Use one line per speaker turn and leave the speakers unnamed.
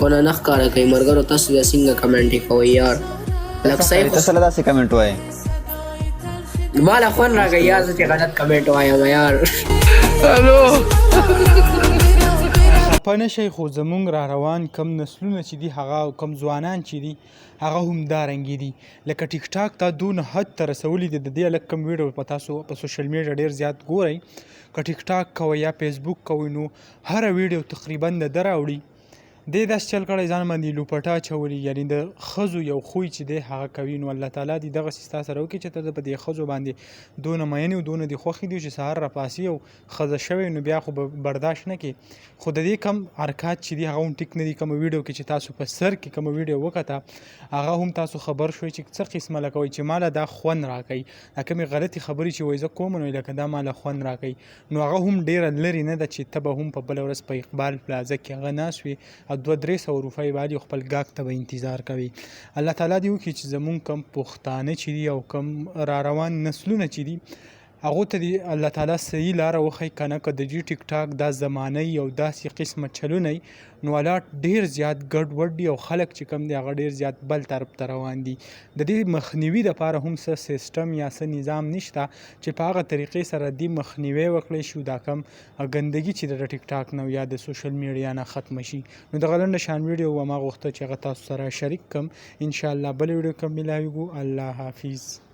خو نه ښکاره کوي. ملګرو تاسو بیا څنګه کمنټ کوئ یار؟ لږ صحیح
ته سره داسې کمنټ وایې
ما له خوند راکوي یار زه چې غلط کمنټ وایم یار.
خفه نه شئ خو زمونږ را روان کم نسلونه چې دي هغه او کم ځوانان چې دي هغه همدارنګې دي. لکه ټیک ټاک ته دونه حد ته رسولي دي. د دې هلک کم ویډیو په تاسو په سوشل میډیا ډېر زیات ګورئ. که ټیک ټاک کوئ یا فیسبوک کوئ نو هره ویډیو تقریبا د ده راوړي. دې داسې چل کړی ځان باندې لوپټه اچولي، یعنې د ښځو یو خوی چې دی هغه کوي. نو الله تعالی دې دغسې ستا سره وکړي چې ته په دې ښځو باندې دونه مین او دونه دې خوښې دي چې سهار راپاسي او ښځه شوې نو بیا خو به برداشت نه کړي. خو د دې کم حرکات چې دي هغه هم ټیک نه دي. کومه ویډیو کې چې تاسو په سر کې کومه ویډیو وکته هغه هم تاسو خبر شوئ چې څه قسمه لکه وایي چې ماله دا خوند راکوي، دا کومې غلطې خبرې چې وایي زه کوم نو لکه دا ماله خوند راکوي. نو هغه هم ډېره لرې نه ده چې ته به هم په بله ورځ په اقبال پلازه کې هغه ناست وي او 200-300 روپۍ باندې خپل ګاګ ته به انتظار کوي. الله تعالی دې وکړي چې زمونږ کم پښتانه چې دي او کم را روان نسلونه چې دي هغو ته دې الله تعالی صحیح لاره وښیي. که نه که د دې ټیک ټاک دا زمانه او داسې قسمه چلونه نو حالات ډېر زیات ګډوډ دي او خلک چې کم دی هغه ډېر زیات بل طرف ته روان دي. د دې مخنیوي دپاره هم څه سیسټم یا څه نظام نشته چې په هغه طریقې سره دې مخنیوی وکړی شو دا کم ګندګي چې د ټیک ټاک نه یا د سوشل میډیا نه ختمه شي. نو دغه لنډه شان ویډیو ما غوښته چې هغه تاسو سره شریک کړم. انشاءالله بله ویډیو کې ملاویږو. الله حافظ.